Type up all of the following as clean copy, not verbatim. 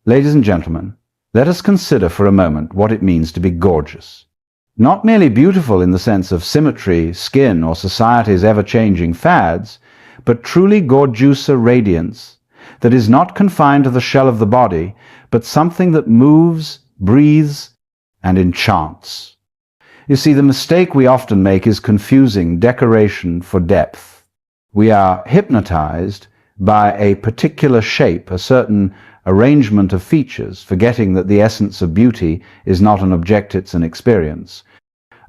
Ladies and gentlemen, let us consider for a moment what it means to be gorgeous. Not merely beautiful in the sense of symmetry, skin, or society's ever-changing fads, but truly gorgeouser radiance that is not confined to the shell of the body, but something that moves, breathes, and enchants. You see, the mistake we often make is confusing decoration for depth. We are hypnotized by a particular shape, a certain arrangement of features, forgetting that the essence of beauty is not an object, it's an experience.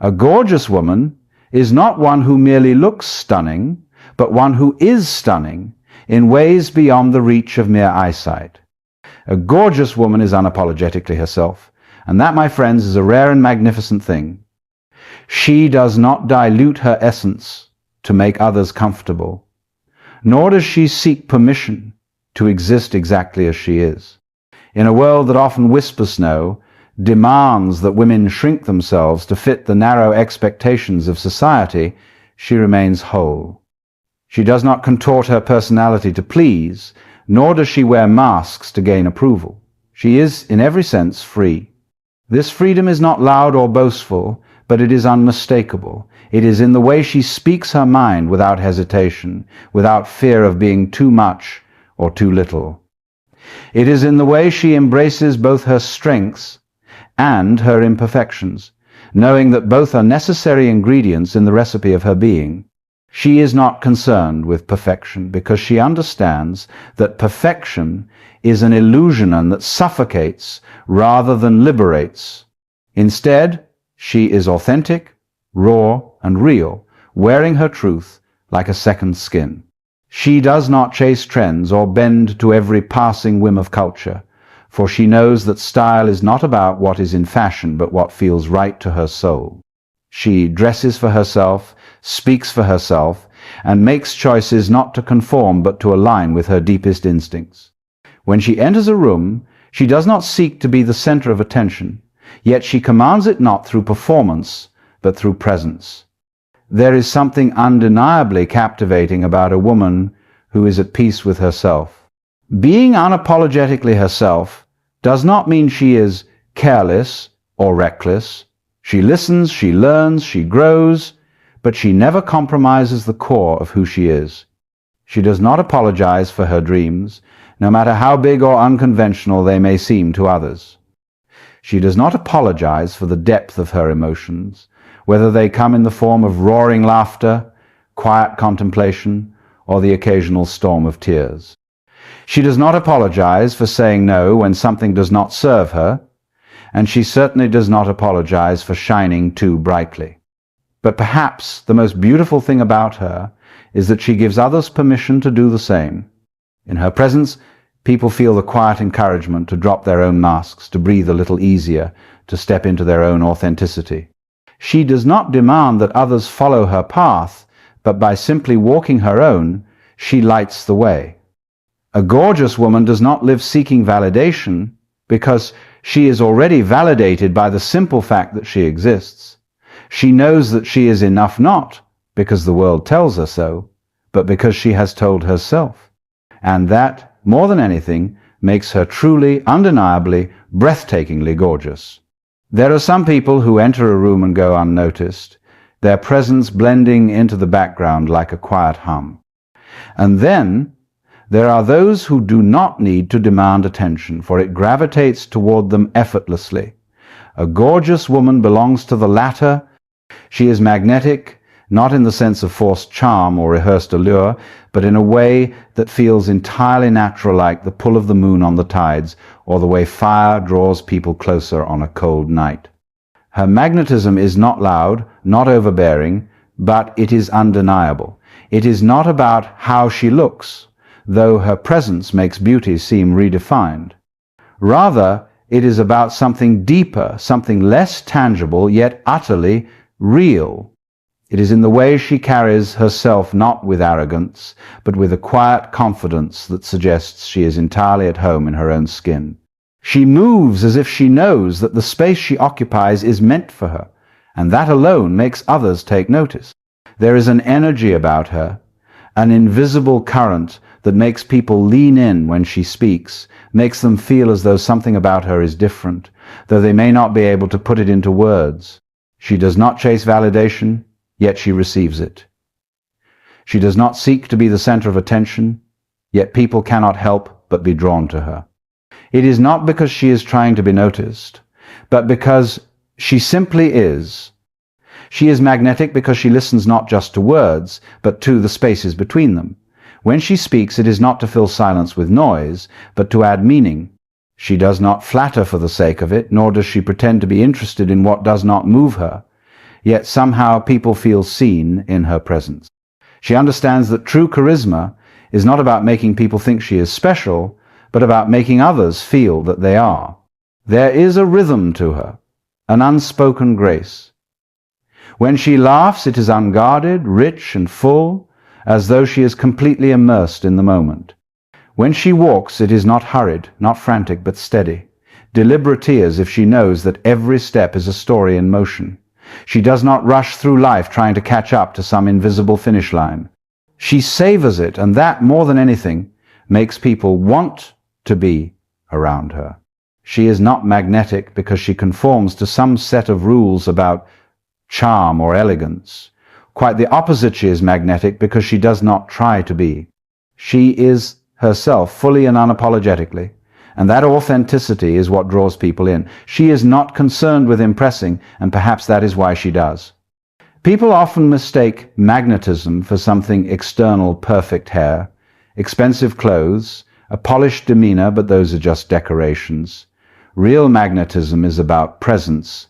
A gorgeous woman is not one who merely looks stunning, but one who is stunning in ways beyond the reach of mere eyesight. A gorgeous woman is unapologetically herself, and that, my friends, is a rare and magnificent thing. She does not dilute her essence to make others comfortable, nor does she seek permission to exist exactly as she is. In a world that often whispers no, demands that women shrink themselves to fit the narrow expectations of society, she remains whole. She does not contort her personality to please, nor does she wear masks to gain approval. She is, in every sense, free. This freedom is not loud or boastful, but it is unmistakable. It is in the way she speaks her mind without hesitation, without fear of being too much or too little. It is in the way she embraces both her strengths and her imperfections, knowing that both are necessary ingredients in the recipe of her being. She is not concerned with perfection because she understands that perfection is an illusion that suffocates rather than liberates. Instead, she is authentic, raw, and real, wearing her truth like a second skin. She does not chase trends or bend to every passing whim of culture, for she knows that style is not about what is in fashion, but what feels right to her soul. She dresses for herself, speaks for herself, and makes choices not to conform but to align with her deepest instincts. When she enters a room, she does not seek to be the center of attention, yet she commands it not through performance, but through presence. There is something undeniably captivating about a woman who is at peace with herself. Being unapologetically herself does not mean she is careless or reckless. She listens, she learns, she grows, but she never compromises the core of who she is. She does not apologize for her dreams, no matter how big or unconventional they may seem to others. She does not apologize for the depth of her emotions, whether they come in the form of roaring laughter, quiet contemplation, or the occasional storm of tears. She does not apologize for saying no when something does not serve her, and she certainly does not apologize for shining too brightly. But perhaps the most beautiful thing about her is that she gives others permission to do the same. In her presence, people feel the quiet encouragement to drop their own masks, to breathe a little easier, to step into their own authenticity. She does not demand that others follow her path, but by simply walking her own, she lights the way. A gorgeous woman does not live seeking validation because she is already validated by the simple fact that she exists. She knows that she is enough not because the world tells her so, but because she has told herself. And that, more than anything, makes her truly, undeniably, breathtakingly gorgeous. There are some people who enter a room and go unnoticed, their presence blending into the background like a quiet hum. And then there are those who do not need to demand attention, for it gravitates toward them effortlessly. A gorgeous woman belongs to the latter. She is magnetic, not in the sense of forced charm or rehearsed allure, but in a way that feels entirely natural, like the pull of the moon on the tides, or the way fire draws people closer on a cold night. Her magnetism is not loud, not overbearing, but it is undeniable. It is not about how she looks, though her presence makes beauty seem redefined. Rather, it is about something deeper, something less tangible, yet utterly real. It is in the way she carries herself, not with arrogance, but with a quiet confidence that suggests she is entirely at home in her own skin. She moves as if she knows that the space she occupies is meant for her, and that alone makes others take notice. There is an energy about her, an invisible current that makes people lean in when she speaks, makes them feel as though something about her is different, though they may not be able to put it into words. She does not chase validation, yet she receives it. She does not seek to be the center of attention, yet people cannot help but be drawn to her. It is not because she is trying to be noticed, but because she simply is. She is magnetic because she listens not just to words, but to the spaces between them. When she speaks, it is not to fill silence with noise, but to add meaning. She does not flatter for the sake of it, nor does she pretend to be interested in what does not move her. Yet somehow people feel seen in her presence. She understands that true charisma is not about making people think she is special, but about making others feel that they are. There is a rhythm to her, an unspoken grace. When she laughs, it is unguarded, rich and full, as though she is completely immersed in the moment. When she walks, it is not hurried, not frantic, but steady, deliberate as if she knows that every step is a story in motion. She does not rush through life trying to catch up to some invisible finish line. She savors it, and that, more than anything, makes people want to be around her. She is not magnetic because she conforms to some set of rules about charm or elegance. Quite the opposite, she is magnetic because she does not try to be. She is herself fully and unapologetically, and that authenticity is what draws people in. She is not concerned with impressing, and perhaps that is why she does. People often mistake magnetism for something external: perfect hair, expensive clothes, a polished demeanor, but those are just decorations. Real magnetism is about presence.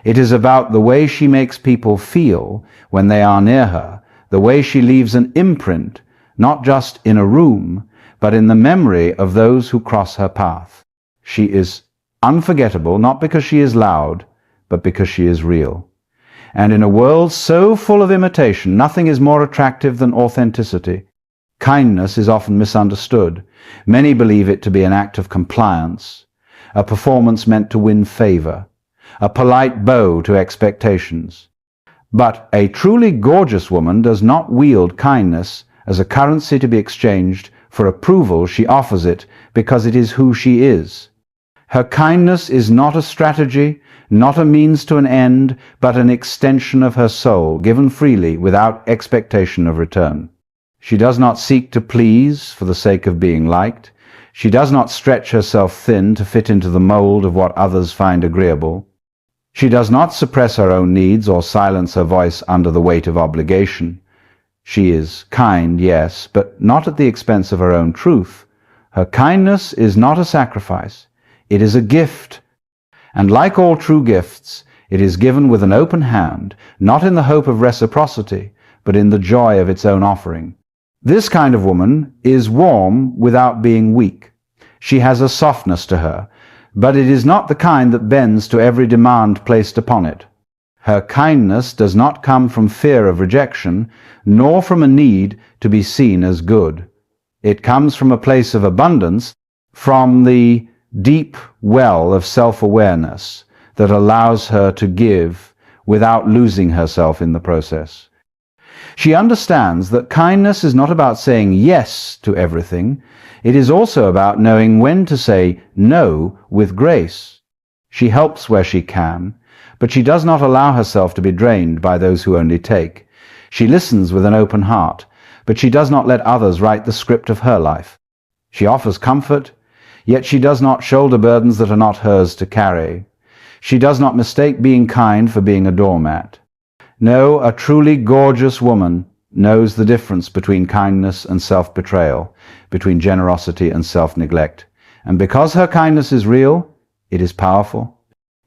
It is about the way she makes people feel when they are near her, the way she leaves an imprint, not just in a room, but in the memory of those who cross her path. She is unforgettable, not because she is loud, but because she is real. And in a world so full of imitation, nothing is more attractive than authenticity. Kindness is often misunderstood. Many believe it to be an act of compliance, a performance meant to win favor, a polite bow to expectations. But a truly gorgeous woman does not wield kindness as a currency to be exchanged for approval. She offers it because it is who she is. Her kindness is not a strategy, not a means to an end, but an extension of her soul, given freely without expectation of return. She does not seek to please for the sake of being liked. She does not stretch herself thin to fit into the mold of what others find agreeable. She does not suppress her own needs or silence her voice under the weight of obligation. She is kind, yes, but not at the expense of her own truth. Her kindness is not a sacrifice. It is a gift. And like all true gifts, it is given with an open hand, not in the hope of reciprocity, but in the joy of its own offering. This kind of woman is warm without being weak. She has a softness to her, but it is not the kind that bends to every demand placed upon it. Her kindness does not come from fear of rejection, nor from a need to be seen as good. It comes from a place of abundance, from the deep well of self-awareness that allows her to give without losing herself in the process. She understands that kindness is not about saying yes to everything. It is also about knowing when to say no with grace. She helps where she can, but she does not allow herself to be drained by those who only take. She listens with an open heart, but she does not let others write the script of her life. She offers comfort, yet she does not shoulder burdens that are not hers to carry. She does not mistake being kind for being a doormat. No, a truly gorgeous woman knows the difference between kindness and self-betrayal, between generosity and self-neglect. And because her kindness is real, it is powerful.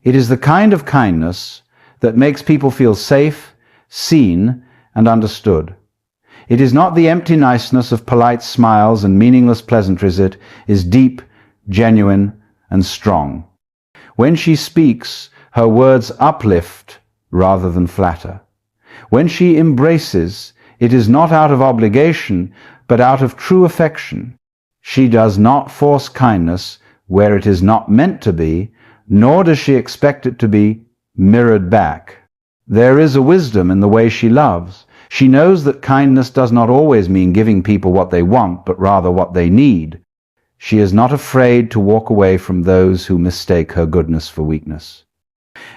It is the kind of kindness that makes people feel safe, seen, and understood. It is not the empty niceness of polite smiles and meaningless pleasantries. It is deep, genuine, and strong. When she speaks, her words uplift rather than flatter. When she embraces, it is not out of obligation, but out of true affection. She does not force kindness where it is not meant to be, nor does she expect it to be mirrored back. There is a wisdom in the way she loves. She knows that kindness does not always mean giving people what they want, but rather what they need. She is not afraid to walk away from those who mistake her goodness for weakness.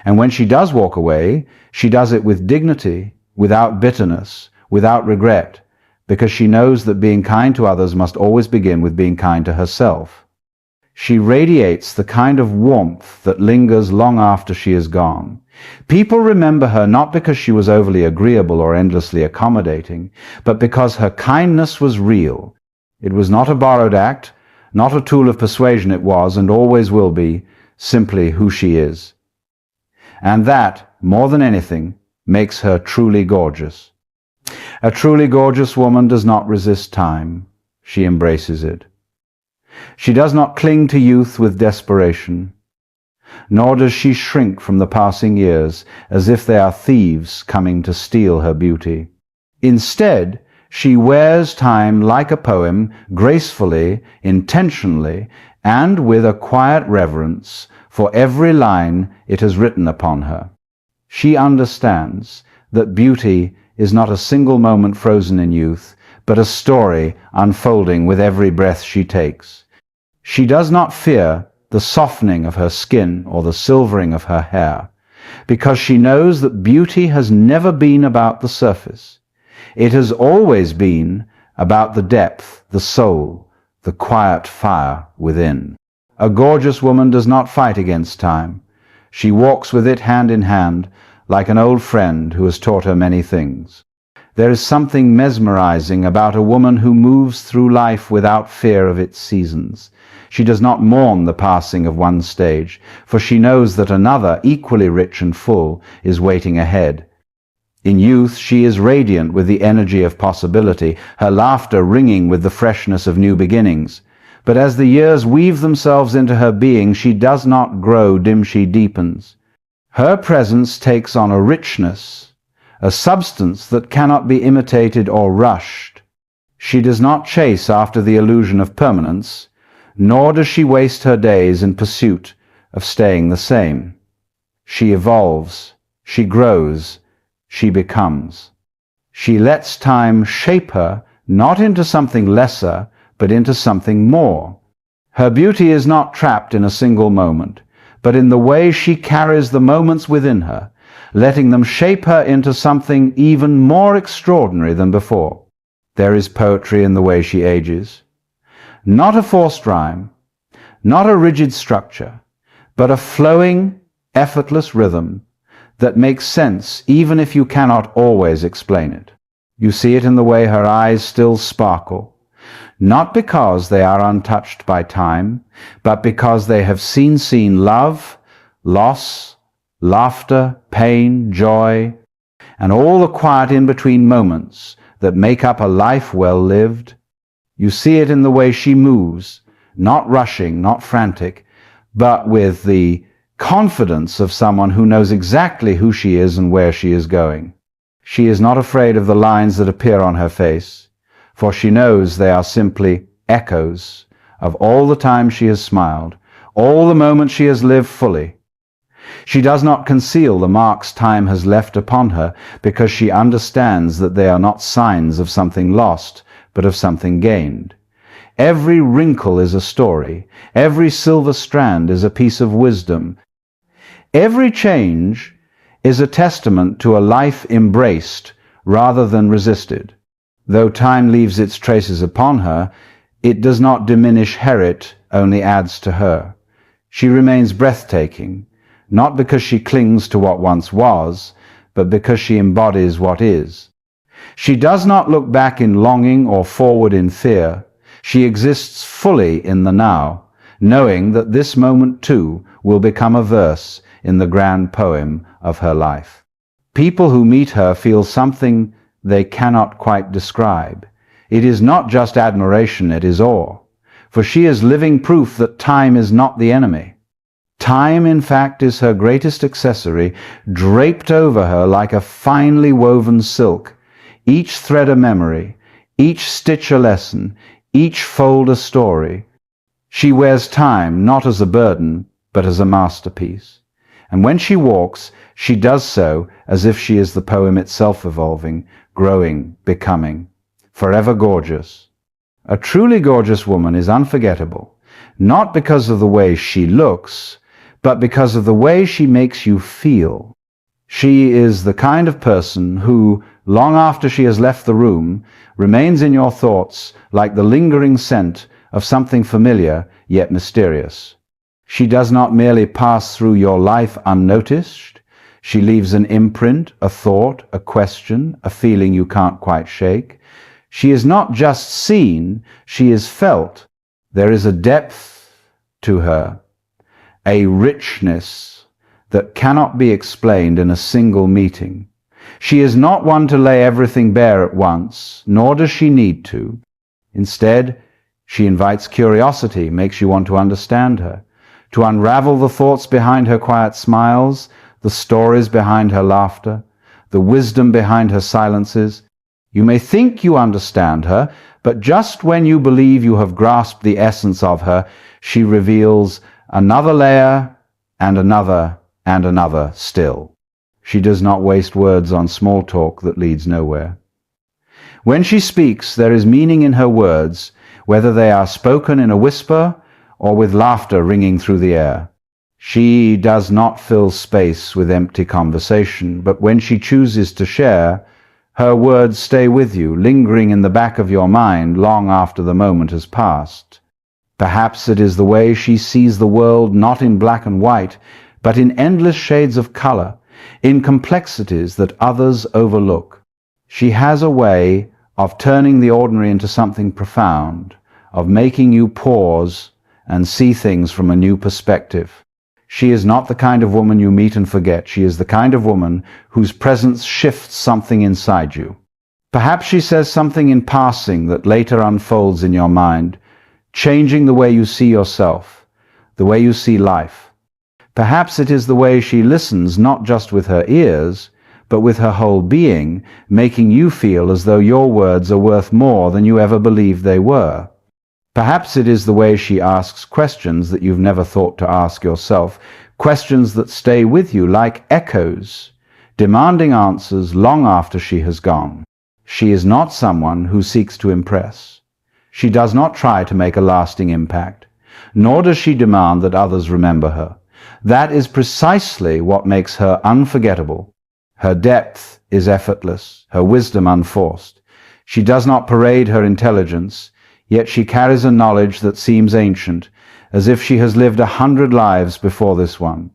And when she does walk away, she does it with dignity, without bitterness, without regret, because she knows that being kind to others must always begin with being kind to herself. She radiates the kind of warmth that lingers long after she is gone. People remember her not because she was overly agreeable or endlessly accommodating, but because her kindness was real. It was not a borrowed act, not a tool of persuasion. It was, and always will be, simply who she is. And that, more than anything, makes her truly gorgeous. A truly gorgeous woman does not resist time. She embraces it. She does not cling to youth with desperation, nor does she shrink from the passing years as if they are thieves coming to steal her beauty. Instead, she wears time like a poem, gracefully, intentionally, and with a quiet reverence for every line it has written upon her. She understands that beauty is not a single moment frozen in youth, but a story unfolding with every breath she takes. She does not fear the softening of her skin or the silvering of her hair, because she knows that beauty has never been about the surface. It has always been about the depth, the soul, the quiet fire within. A gorgeous woman does not fight against time. She walks with it hand in hand, like an old friend who has taught her many things. There is something mesmerizing about a woman who moves through life without fear of its seasons. She does not mourn the passing of one stage, for she knows that another, equally rich and full, is waiting ahead. In youth, she is radiant with the energy of possibility, her laughter ringing with the freshness of new beginnings. But as the years weave themselves into her being, she does not grow dim, she deepens. Her presence takes on a richness, a substance that cannot be imitated or rushed. She does not chase after the illusion of permanence, nor does she waste her days in pursuit of staying the same. She evolves, she grows, she becomes. She lets time shape her, not into something lesser, but into something more. Her beauty is not trapped in a single moment, but in the way she carries the moments within her, letting them shape her into something even more extraordinary than before. There is poetry in the way she ages. Not a forced rhyme, not a rigid structure, but a flowing, effortless rhythm that makes sense even if you cannot always explain it. You see it in the way her eyes still sparkle, not because they are untouched by time, but because they have seen love, loss, laughter, pain, joy, and all the quiet in-between moments that make up a life well lived. You see it in the way she moves, not rushing, not frantic, but with the confidence of someone who knows exactly who she is and where she is going. She is not afraid of the lines that appear on her face, for she knows they are simply echoes of all the time she has smiled, all the moments she has lived fully. She does not conceal the marks time has left upon her, because she understands that they are not signs of something lost, but of something gained. Every wrinkle is a story. Every silver strand is a piece of wisdom. Every change is a testament to a life embraced rather than resisted. Though time leaves its traces upon her, it does not diminish her, it only adds to her. She remains breathtaking, not because she clings to what once was, but because she embodies what is. She does not look back in longing or forward in fear. She exists fully in the now, knowing that this moment too will become a verse in the grand poem of her life. People who meet her feel something they cannot quite describe. It is not just admiration, it is awe, for she is living proof that time is not the enemy. Time, in fact, is her greatest accessory, draped over her like a finely woven silk, each thread a memory, each stitch a lesson, each fold a story. She wears time not as a burden, but as a masterpiece. And when she walks, she does so as if she is the poem itself evolving, growing, becoming, forever gorgeous. A truly gorgeous woman is unforgettable, not because of the way she looks, but because of the way she makes you feel. She is the kind of person who, long after she has left the room, remains in your thoughts like the lingering scent of something familiar yet mysterious. She does not merely pass through your life unnoticed. She leaves an imprint, a thought, a question, a feeling you can't quite shake. She is not just seen, she is felt. There is a depth to her, a richness that cannot be explained in a single meeting. She is not one to lay everything bare at once, nor does she need to. Instead, she invites curiosity, makes you want to understand her, to unravel the thoughts behind her quiet smiles, the stories behind her laughter, the wisdom behind her silences. You may think you understand her, but just when you believe you have grasped the essence of her, she reveals another layer and another still. She does not waste words on small talk that leads nowhere. When she speaks, there is meaning in her words, whether they are spoken in a whisper or with laughter ringing through the air. She does not fill space with empty conversation, but when she chooses to share, her words stay with you, lingering in the back of your mind long after the moment has passed. Perhaps it is the way she sees the world not in black and white, but in endless shades of color, in complexities that others overlook. She has a way of turning the ordinary into something profound, of making you pause and see things from a new perspective. She is not the kind of woman you meet and forget. She is the kind of woman whose presence shifts something inside you. Perhaps she says something in passing that later unfolds in your mind, changing the way you see yourself, the way you see life. Perhaps it is the way she listens not just with her ears, but with her whole being, making you feel as though your words are worth more than you ever believed they were. Perhaps it is the way she asks questions that you've never thought to ask yourself, questions that stay with you like echoes, demanding answers long after she has gone. She is not someone who seeks to impress. She does not try to make a lasting impact, nor does she demand that others remember her. That is precisely what makes her unforgettable. Her depth is effortless, her wisdom unforced. She does not parade her intelligence, yet she carries a knowledge that seems ancient, as if she has lived 100 lives before this one.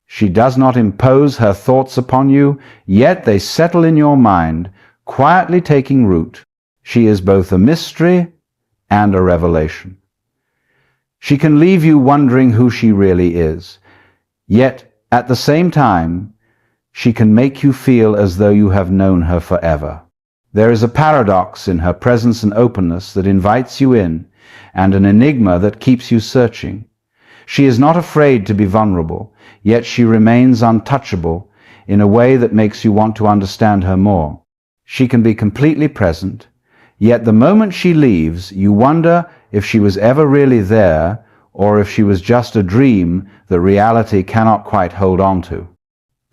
She does not impose her thoughts upon you, yet they settle in your mind, quietly taking root. She is both a mystery and a revelation. She can leave you wondering who she really is, yet at the same time, she can make you feel as though you have known her forever. There is a paradox in her presence and openness that invites you in, and an enigma that keeps you searching. She is not afraid to be vulnerable, yet she remains untouchable in a way that makes you want to understand her more. She can be completely present, yet the moment she leaves, you wonder if she was ever really there, or if she was just a dream that reality cannot quite hold on to.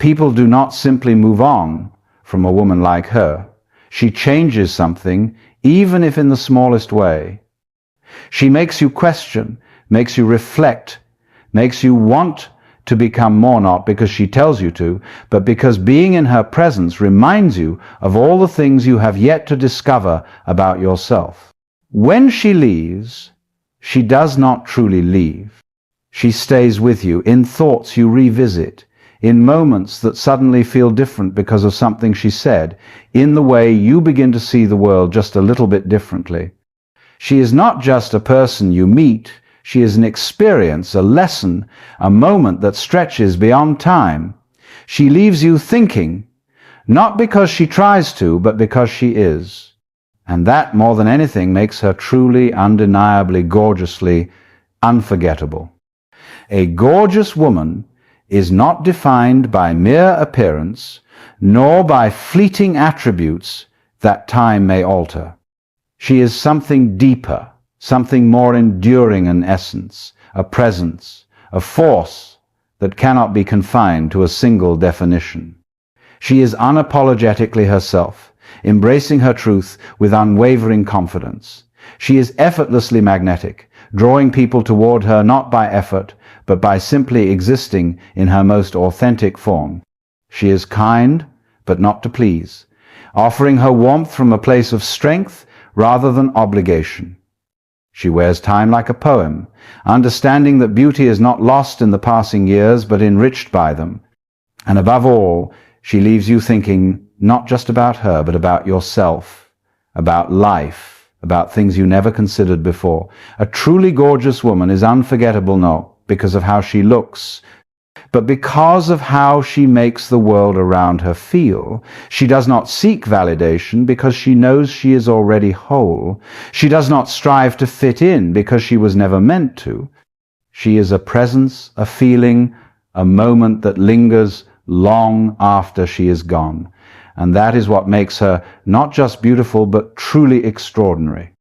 People do not simply move on from a woman like her. She changes something, even if in the smallest way. She makes you question, makes you reflect, makes you want to become more, not because she tells you to, but because being in her presence reminds you of all the things you have yet to discover about yourself. When she leaves, she does not truly leave. She stays with you in thoughts you revisit, in moments that suddenly feel different because of something she said, in the way you begin to see the world just a little bit differently. She is not just a person you meet, she is an experience, a lesson, a moment that stretches beyond time. She leaves you thinking, not because she tries to, but because she is. And that, more than anything, makes her truly, undeniably, gorgeously unforgettable. A gorgeous woman is not defined by mere appearance, nor by fleeting attributes that time may alter. She is something deeper, something more enduring in essence, a presence, a force that cannot be confined to a single definition. She is unapologetically herself, embracing her truth with unwavering confidence. She is effortlessly magnetic, drawing people toward her not by effort, but by simply existing in her most authentic form. She is kind, but not to please, offering her warmth from a place of strength rather than obligation. She wears time like a poem, understanding that beauty is not lost in the passing years, but enriched by them. And above all, she leaves you thinking not just about her, but about yourself, about life, about things you never considered before. A truly gorgeous woman is unforgettable not because of how she looks, but because of how she makes the world around her feel. She does not seek validation because she knows she is already whole. She does not strive to fit in because she was never meant to. She is a presence, a feeling, a moment that lingers long after she is gone. And that is what makes her not just beautiful, but truly extraordinary.